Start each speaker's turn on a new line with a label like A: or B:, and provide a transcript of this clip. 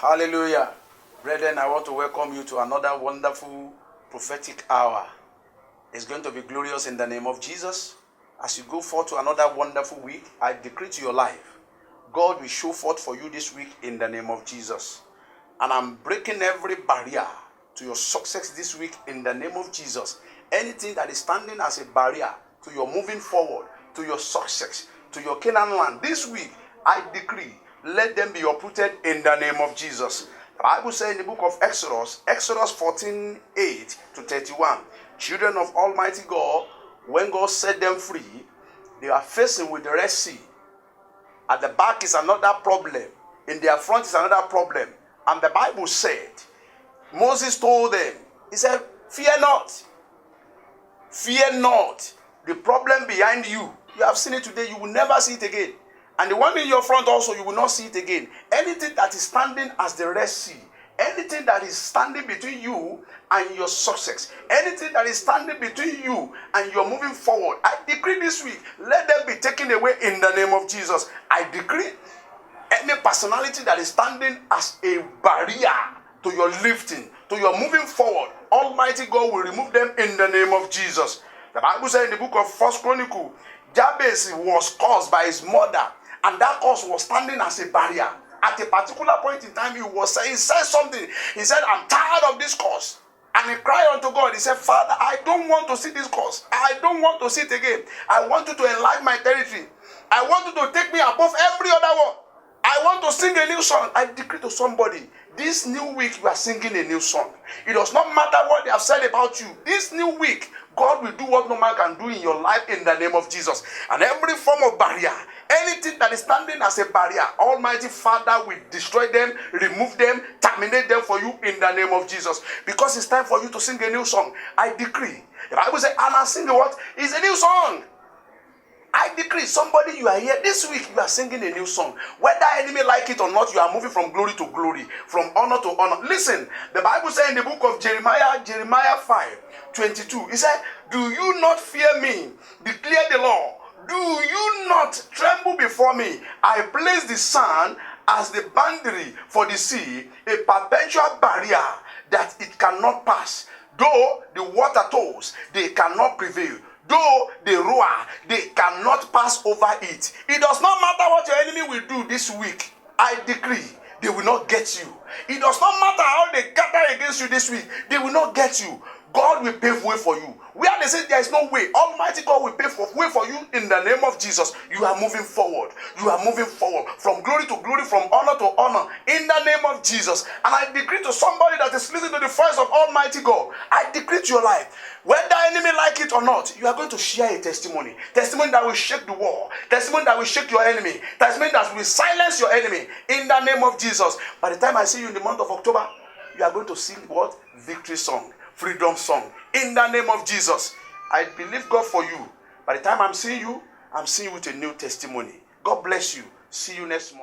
A: Hallelujah. Brethren, I want to welcome you to another wonderful prophetic hour. It's going to be glorious in the name of Jesus. As you go forth to another wonderful week, I decree to your life, God will show forth for you this week in the name of Jesus. And I'm breaking every barrier to your success this week in the name of Jesus. Anything that is standing as a barrier to your moving forward, to your success, to your Canaan land, this week, I decree, let them be uprooted in the name of Jesus. The Bible says in the book of Exodus 14:8-31, children of Almighty God, when God set them free, they are facing with the Red Sea. At the back is another problem. In their front is another problem. And the Bible said, Moses told them, he said, fear not. Fear not. The problem behind you, you have seen it today, you will never see it again. And the one in your front also, you will not see it again. Anything that is standing as the Red Sea, anything that is standing between you and your success, anything that is standing between you and your moving forward, I decree this week, let them be taken away in the name of Jesus. I decree any personality that is standing as a barrier to your lifting, to your moving forward, Almighty God will remove them in the name of Jesus. The Bible says in the book of 1 Chronicles, Jabez was caused by his mother, and that cause was standing as a barrier. At a particular point in time, he said something. He said, I'm tired of this cause. And he cried unto God. He said, Father, I don't want to see this cause. I don't want to see it again. I want you to enlarge my territory. I want you to take me above every other one. I want to sing a new song. I decree to somebody, this new week you are singing a new song. It does not matter what they have said about you. This new week, God will do what no man can do in your life in the name of Jesus. And every form of barrier, anything that is standing as a barrier, Almighty Father will destroy them, remove them, terminate them for you in the name of Jesus. Because it's time for you to sing a new song. I decree. The Bible says, Anna, sing what? It's a new song. I decree, somebody, you are here this week, you are singing a new song. Whether enemy like it or not, you are moving from glory to glory, from honor to honor. Listen, the Bible says in the book of Jeremiah 5:22, it said, do you not fear me? Declare the Lord. Do you not tremble before me? I place the sun as the boundary for the sea, a perpetual barrier that it cannot pass. Though the water toils, they cannot prevail. Though they roar, they cannot pass over it. It does not matter what your enemy will do this week. I decree, they will not get you. It does not matter how they gather against you this week. They will not get you. God will pave way for you. Where they say there is no way, Almighty God will pave way for you in the name of Jesus. You are moving forward. You are moving forward from glory to glory, from honor to honor in the name of Jesus. And I decree to somebody that is listening to the voice of Almighty God, I decree to your life, whether enemy like it or not, you are going to share a testimony. Testimony that will shake the wall. Testimony that will shake your enemy. Testimony that will silence your enemy in the name of Jesus. By the time I see you in the month of October, you are going to sing what? Victory song. Freedom song. In the name of Jesus. I believe God for you. By the time I'm seeing you with a new testimony. God bless you. See you next month.